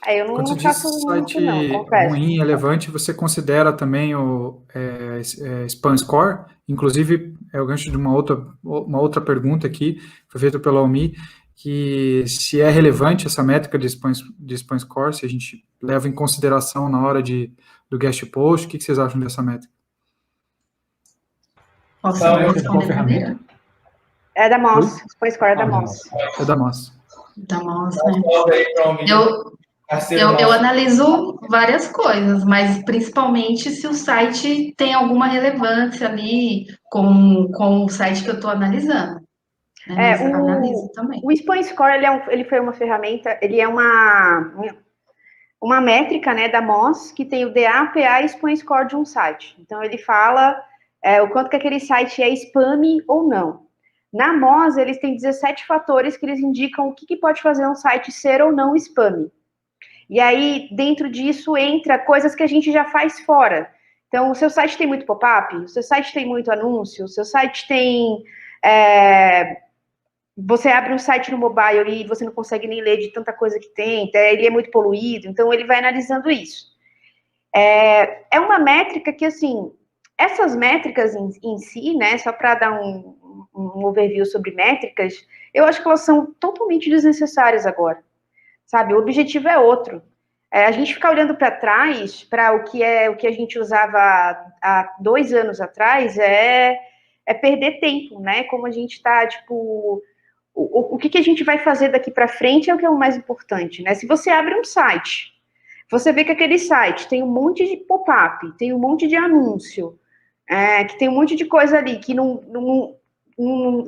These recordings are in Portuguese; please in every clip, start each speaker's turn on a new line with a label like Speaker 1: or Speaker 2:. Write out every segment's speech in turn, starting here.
Speaker 1: Eu
Speaker 2: Quando você
Speaker 1: não
Speaker 2: diz
Speaker 1: faço muito, não,
Speaker 2: site
Speaker 1: confesso.
Speaker 2: ruim, relevante, você considera também o Spam Score? Inclusive, é o gancho de uma outra pergunta aqui, foi feita pela Almi, que se é relevante essa métrica de spam Score, se a gente leva em consideração na hora do guest post, o que vocês acham dessa métrica?
Speaker 3: Posso responder primeiro?
Speaker 1: É da Moz, Spam Score é da Moz.
Speaker 2: É da Moz.
Speaker 3: Da Moz, né? Eu analiso várias coisas, mas principalmente se o site tem alguma relevância ali com o site que eu estou analisando. Né? Mas analiso também.
Speaker 1: O Spam Score, ele foi uma ferramenta, ele é uma métrica, né, da Moz, que tem o DA, PA e Spam Score de um site. Então, ele fala o quanto que aquele site é spam ou não. Na Moz, eles têm 17 fatores que eles indicam o que pode fazer um site ser ou não spam. E aí, dentro disso, entra coisas que a gente já faz fora. Então, o seu site tem muito pop-up, o seu site tem muito anúncio, o seu site tem... Você abre um site no mobile e você não consegue nem ler de tanta coisa que tem, ele é muito poluído, então ele vai analisando isso. É uma métrica que, assim, essas métricas em si, né, só para dar um overview sobre métricas, eu acho que elas são totalmente desnecessárias agora, sabe? O objetivo é outro. A gente ficar olhando para trás, para o que a gente usava há 2 anos atrás, é perder tempo, né? Como a gente está, tipo... O que a gente vai fazer daqui para frente é o que é o mais importante, né? Se você abre um site, você vê que aquele site tem um monte de pop-up, tem um monte de anúncio, que tem um monte de coisa ali que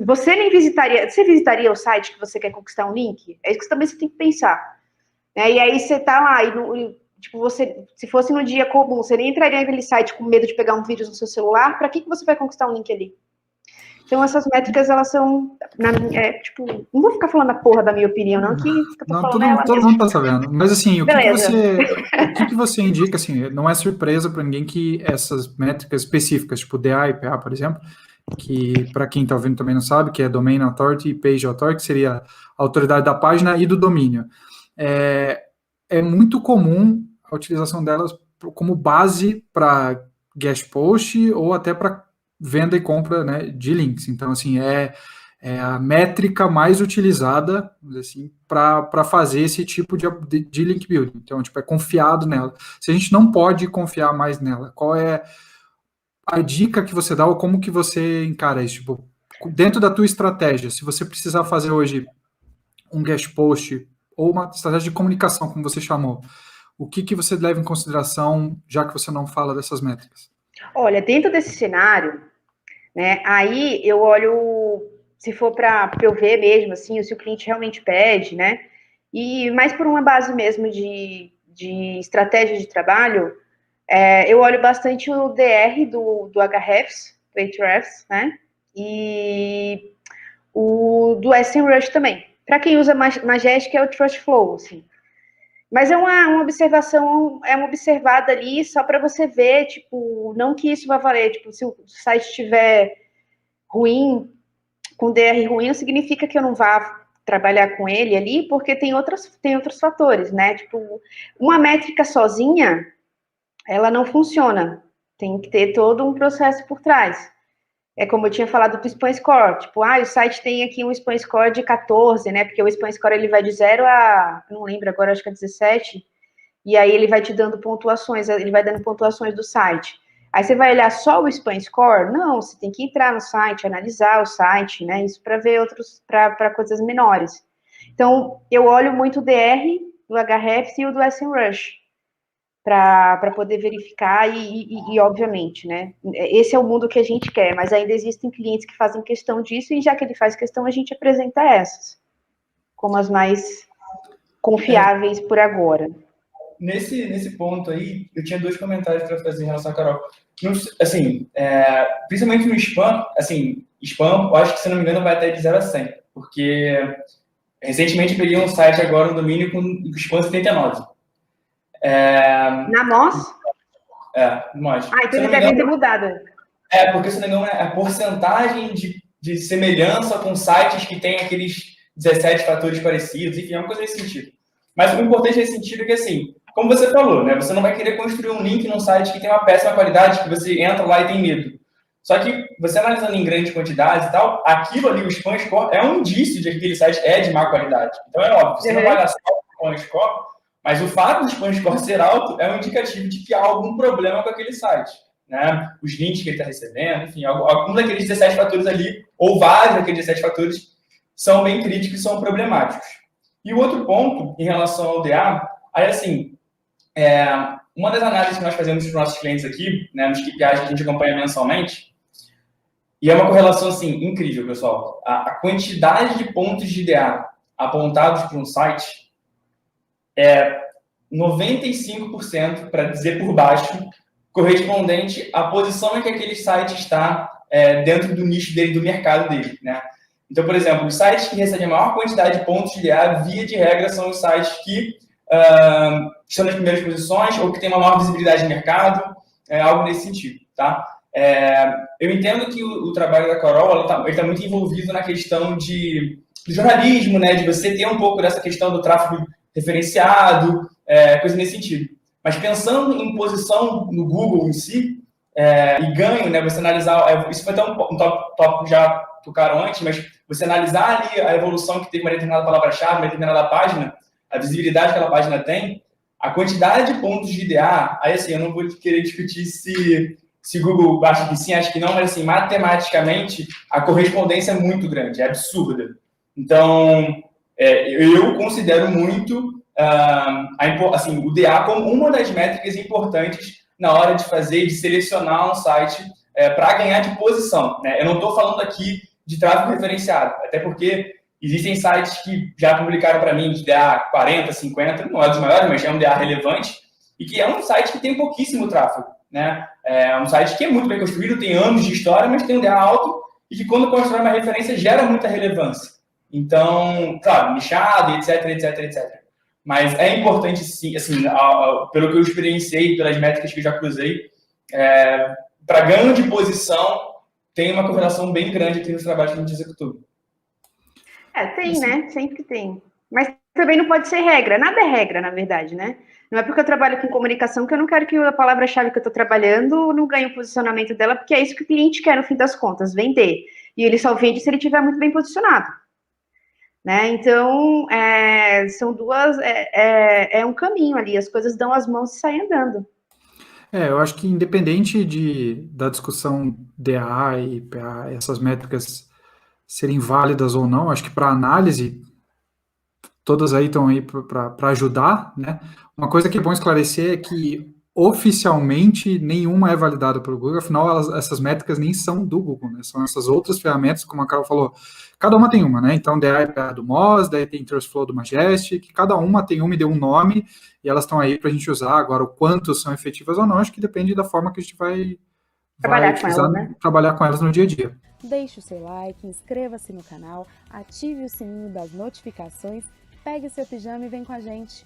Speaker 1: você nem visitaria. Você visitaria o site que você quer conquistar um link? É isso que também você tem que pensar. E aí você tá lá, tipo, se fosse no dia comum, você nem entraria naquele site com medo de pegar um vírus no seu celular, para que você vai conquistar um link ali? Então, essas métricas, elas são, tipo, não vou ficar falando a porra da minha opinião, não, que eu tô falando
Speaker 2: todo mundo tá sabendo. Mas, assim, o que você indica, assim, não é surpresa para ninguém que essas métricas específicas, tipo DA e PA, por exemplo, que, para quem tá ouvindo também não sabe, que é Domain Authority e Page Authority, que seria a autoridade da página e do domínio. É muito comum a utilização delas como base para guest post ou até para venda e compra, né, de links. Então, assim, é a métrica mais utilizada, assim, para fazer esse tipo de link building. Então, tipo, é confiado nela. Se a gente não pode confiar mais nela, qual é a dica que você dá ou como que você encara isso? Tipo, dentro da tua estratégia, se você precisar fazer hoje um guest post ou uma estratégia de comunicação, como você chamou, o que você leva em consideração, já que você não fala dessas métricas?
Speaker 1: Olha, dentro desse cenário, né, aí eu olho, se for para eu ver mesmo, assim, se o cliente realmente pede, né, e mais por uma base mesmo de estratégia de trabalho, eu olho bastante o DR do Ahrefs, do Ahrefs, né, e o do SEMrush também. Para quem usa Majestic é o Trust Flow, assim. Mas é uma observação, é uma observada ali só para você ver, tipo, não que isso vai valer, tipo, se o site estiver ruim, com DR ruim, não significa que eu não vá trabalhar com ele ali, porque tem outros fatores, né? Tipo, uma métrica sozinha, ela não funciona. Tem que ter todo um processo por trás. É como eu tinha falado do Spam Score, tipo, o site tem aqui um Spam Score de 14, né, porque o Spam Score ele vai de 0 a, não lembro agora, acho que é 17, e aí ele vai te dando pontuações, ele vai dando pontuações do site. Aí você vai olhar só o Spam Score? Não, você tem que entrar no site, analisar o site, né, isso para ver outros, para coisas menores. Então, eu olho muito o DR, do Ahrefs e o do SEMrush, para poder verificar e, obviamente, né, esse é o mundo que a gente quer, mas ainda existem clientes que fazem questão disso e já que ele faz questão, a gente apresenta essas como as mais confiáveis por agora.
Speaker 4: Nesse ponto aí, eu tinha 2 comentários para fazer em relação a Carol. Assim, principalmente no spam, assim, spam, eu acho que, se não me engano, vai até de 0 a 100, porque recentemente eu peguei um site agora, um domínio com spam 79.
Speaker 1: Na Moz?
Speaker 4: No Moz.
Speaker 1: Então ele deve ter mudado.
Speaker 4: Porque, se não me engano, a porcentagem de semelhança com sites que tem aqueles 17 fatores parecidos, enfim, é uma coisa nesse sentido. Mas o importante nesse sentido é que, assim, como você falou, né? Você não vai querer construir um link num site que tem uma péssima qualidade, que você entra lá e tem medo. Só que você analisando em grandes quantidades e tal, aquilo ali, o spam score, é um indício de que aquele site é de má qualidade. Então é óbvio, você não vai dar só o spam score, mas o fato do spam score ser alto é um indicativo de que há algum problema com aquele site. Né? Os links que ele está recebendo, enfim, alguns daqueles 17 fatores ali, ou vários daqueles 17 fatores, são bem críticos e são problemáticos. E o outro ponto, em relação ao DA, aí assim, uma das análises que nós fazemos para os nossos clientes aqui, né, nos KPIs que a gente acompanha mensalmente, e é uma correlação, assim, incrível, pessoal. A quantidade de pontos de DA apontados para um site é 95%, para dizer por baixo, correspondente à posição em que aquele site está dentro do nicho dele, do mercado dele, né? Então, por exemplo, os sites que recebem a maior quantidade de pontos de DA, via de regra, são os sites que estão nas primeiras posições ou que têm uma maior visibilidade de mercado, algo nesse sentido, tá? Eu entendo que o trabalho da Carol ele tá muito envolvido na questão do jornalismo, né, de você ter um pouco dessa questão do tráfego referenciado, coisa nesse sentido. Mas pensando em posição no Google em si, e ganho, né, você analisar, isso foi até um tópico que já tocaram antes, mas você analisar ali a evolução que teve uma determinada palavra-chave, uma determinada página, a visibilidade que aquela página tem, a quantidade de pontos de IDA, aí assim, eu não vou querer discutir se Google acha que sim, acha que não, mas assim, matematicamente, a correspondência é muito grande, é absurda. Então, eu considero muito assim, o DA como uma das métricas importantes na hora de fazer, de selecionar um site para ganhar de posição. Né? Eu não estou falando aqui de tráfego referenciado, até porque existem sites que já publicaram para mim de DA 40, 50, não é dos maiores, mas é um DA relevante, e que é um site que tem pouquíssimo tráfego. Né? É um site que é muito bem construído, tem anos de história, mas tem um DA alto e que quando constrói uma referência gera muita relevância. Então, claro, nichado, etc, etc, etc. Mas é importante, sim, assim, pelo que eu experienciei, pelas métricas que eu já cruzei, para ganho de posição, tem uma correlação bem grande aqui nos trabalhos que a gente executou.
Speaker 1: Tem, assim, né? Sempre tem. Mas também não pode ser regra. Nada é regra, na verdade, né? Não é porque eu trabalho com comunicação que eu não quero que a palavra-chave que eu estou trabalhando não ganhe o posicionamento dela, porque é isso que o cliente quer, no fim das contas, vender. E ele só vende se ele estiver muito bem posicionado. Né? Então, são duas... É um caminho ali, as coisas dão as mãos e saem andando.
Speaker 2: Eu acho que independente da discussão DA e PA, essas métricas serem válidas ou não, acho que para análise, todas aí estão aí para ajudar, né? Uma coisa que é bom esclarecer é que oficialmente nenhuma é validada pelo Google, afinal essas métricas nem são do Google, né? São essas outras ferramentas, como a Carol falou, cada uma tem uma, né? Então, DA é PA do Moz, daí tem TrustFlow do Majestic, cada uma tem uma e deu um nome, e elas estão aí para a gente usar. Agora, o quanto são efetivas ou não, acho que depende da forma que a gente vai utilizar, né? Trabalhar com elas no dia a dia.
Speaker 5: Deixe o seu like, inscreva-se no canal, ative o sininho das notificações, pegue seu pijama e vem com a gente.